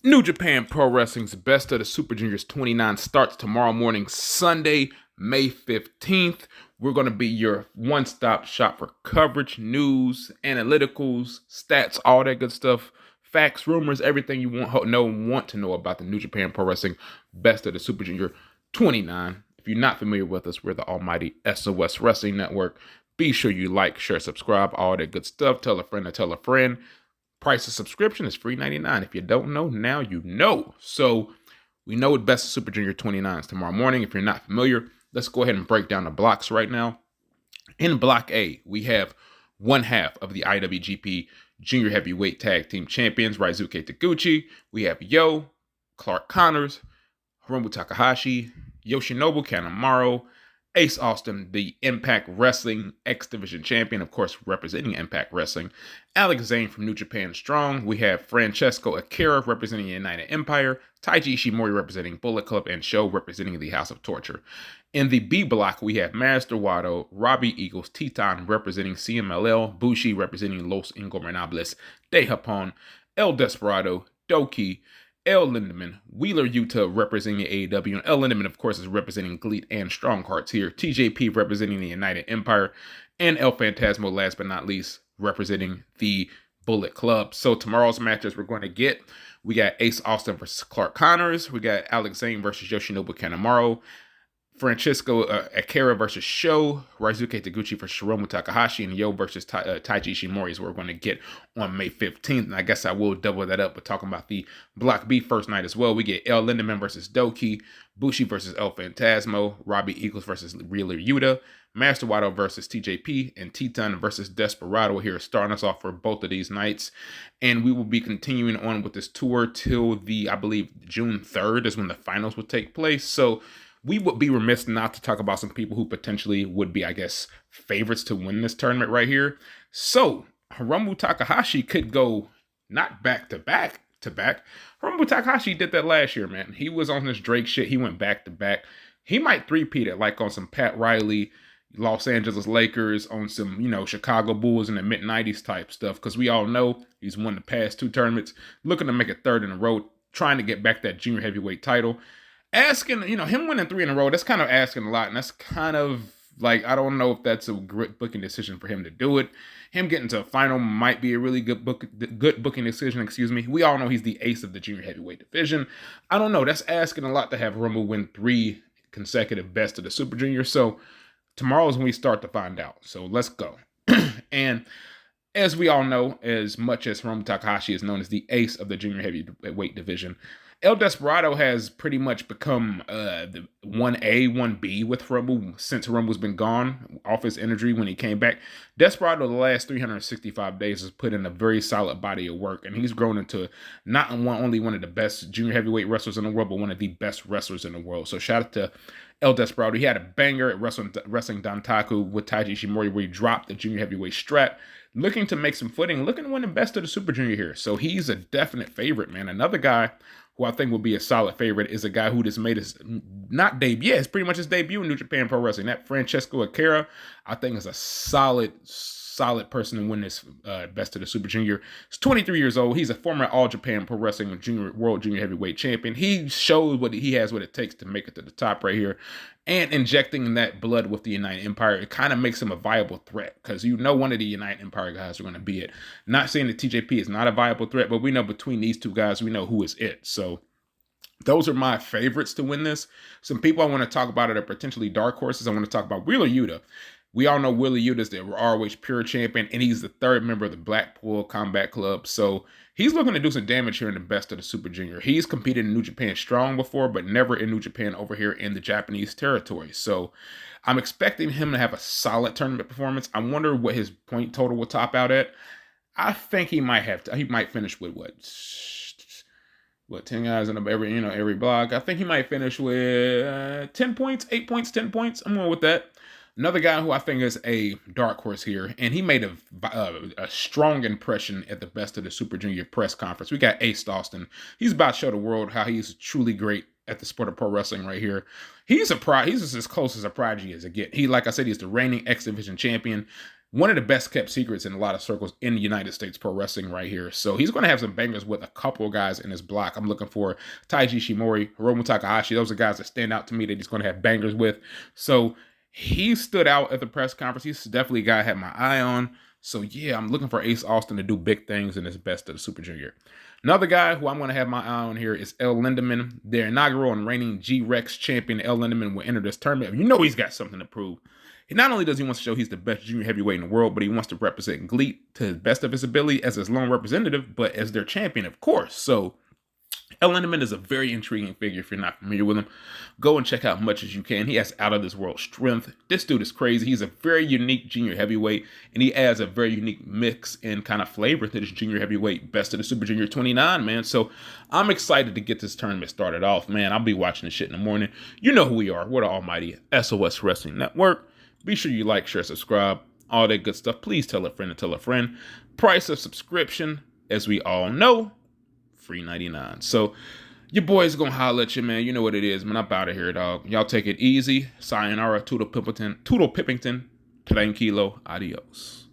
New Japan Pro Wrestling's Best of the Super Juniors 29 starts tomorrow morning, Sunday, May 15th. We're going to be your one-stop shop for coverage, news, analyticals, stats, all that good stuff, facts, rumors, everything you want to know about the New Japan Pro Wrestling Best of the Super Junior 29. If you're not familiar with us, we're the almighty SOS Wrestling Network. Be sure you like, share, subscribe, all that good stuff. Tell a friend to tell a friend. Price of subscription is $3.99. If you don't know, now you know. So we know what Best of Super Junior 29 is tomorrow morning. If you're not familiar, let's go ahead and break down the blocks right now. In Block A, we have one half of the IWGP Junior Heavyweight Tag Team Champions, Raizuke Taguchi. We have Yo, Clark Connors, Haramu Takahashi, Yoshinobu Kanemaru, Ace Austin, the Impact Wrestling X Division Champion, of course, representing Impact Wrestling. Alex Zane from New Japan Strong. We have Francesco Akira representing the United Empire. Taiji Ishimori representing Bullet Club. And Sho representing the House of Torture. In the B block, we have Master Wato, Robbie Eagles, Titan representing CMLL. Bushi representing Los Ingobernables de Japón. El Desperado, Doki, Elle Lindemann, Wheeler Yuta representing the AEW, and Elle Lindemann, of course, is representing GLEAT and Strong Hearts here. TJP representing the United Empire, and El Phantasmo, last but not least, representing the Bullet Club. So tomorrow's matches we're going to get, we got Ace Austin versus Clark Connors, we got Alex Zane versus Yoshinobu Kanemaru, Francesco Akira versus Sho, Raizuke Taguchi versus Haramu Takahashi, and Yo versus Taiji Ishimori is what we're going to get on May 15th. And I guess I will double that up with talking about the Block B first night as well. We get Elle Lindemann versus Doki, Bushi versus El Phantasmo, Robbie Eagles versus Wheeler Yuta, Master Wato versus TJP, and Titan versus Desperado here, starting us off for both of these nights. And we will be continuing on with this tour till I believe, June 3rd is when the finals will take place. So we would be remiss not to talk about some people who potentially would be, I guess, favorites to win this tournament right here. So Haramu Takahashi could go not back-to-back. Haramu Takahashi did that last year, man. He was on this Drake shit. He went back-to-back. He might three-peat it, like on some Pat Riley, Los Angeles Lakers, on some, Chicago Bulls in the mid-90s type stuff, because we all know he's won the past two tournaments, looking to make a third in a row, trying to get back that junior heavyweight title. Asking, him winning 3 in a row, that's kind of asking a lot. And that's kind of like, I don't know if that's a great booking decision for him to do it. Him getting to a final might be a really good booking decision, We all know he's the ace of the junior heavyweight division. I don't know. That's asking a lot to have Haramu win 3 consecutive Best of the Super Junior. So tomorrow is when we start to find out. So let's go. And as we all know, as much as Haramu Takahashi is known as the ace of the junior heavyweight division, El Desperado has pretty much become the 1A, 1B with Haramu since Haramu's been gone off his injury when he came back. Desperado, the last 365 days, has put in a very solid body of work, and he's grown into not only one of the best junior heavyweight wrestlers in the world, but one of the best wrestlers in the world. So shout out to El Desperado. He had a banger at Wrestling Dantaku with Taiji Ishimori where he dropped the junior heavyweight strap, looking to make some footing, looking to win the Best of the Super Junior here. So he's a definite favorite, man. Another guy who I think will be a solid favorite is a guy who just made his, debut. It's pretty much his debut in New Japan Pro Wrestling. That Francesco Akira, I think, is a solid person to win this Best of the Super Junior. He's 23 years old. He's a former All Japan Pro Wrestling World Junior Heavyweight Champion. He shows what it takes to make it to the top right here. And injecting that blood with the United Empire, it kind of makes him a viable threat, because one of the United Empire guys are going to be it. Not saying that TJP is not a viable threat, but we know between these two guys, we know who is it. So those are my favorites to win this. Some people I want to talk about are potentially dark horses. I want to talk about Wheeler Yuta. We all know Wheeler Yuta is the ROH Pure Champion, and he's the third member of the Blackpool Combat Club. So he's looking to do some damage here in the Best of the Super Junior. He's competed in New Japan Strong before, but never in New Japan over here in the Japanese territory. So I'm expecting him to have a solid tournament performance. I wonder what his point total will top out at. I think he might finish with 10 guys in every block. I think he might finish with 10 points, 8 points, 10 points. I'm going with that. Another guy who I think is a dark horse here, and he made a strong impression at the Best of the Super Junior press conference. We got Ace Austin. He's about to show the world how he's truly great at the sport of pro wrestling right here. He's as close as a prodigy as it gets. Like I said, he's the reigning X Division champion. one of the best kept secrets in a lot of circles in the United States pro wrestling right here. So he's going to have some bangers with a couple of guys in his block. I'm looking for Taiji Shimori, Haramu Takahashi. Those are guys that stand out to me that he's going to have bangers with. So he stood out at the press conference. He's definitely a guy I had my eye on. So yeah, I'm looking for Ace Austin to do big things in his best of the Super Junior. Another guy who I'm going to have my eye on here is Elle Lindemann. Their inaugural and reigning G-Rex champion, Elle Lindemann, will enter this tournament. You know he's got something to prove. Not only does he want to show he's the best junior heavyweight in the world, but he wants to represent GLEAT to the best of his ability as his lone representative, but as their champion, of course. So Elle Lindemann is a very intriguing figure if you're not familiar with him. Go and check out much as you can. He has out-of-this-world strength. This dude is crazy. He's a very unique junior heavyweight, and he adds a very unique mix and kind of flavor to this junior heavyweight best of the Super Junior 29, man. So I'm excited to get this tournament started off, man. I'll be watching this shit in the morning. You know who we are. We're the almighty SOS Wrestling Network. Be sure you like, share, subscribe, all that good stuff. Please tell a friend to tell a friend. Price of subscription, as we all know, free 99. So your boy's gonna holler at you, man. You know what it is, man. I'm out of here, dog. Y'all take it easy. Sayonara, Toodle Pippington, Tranquilo, adios.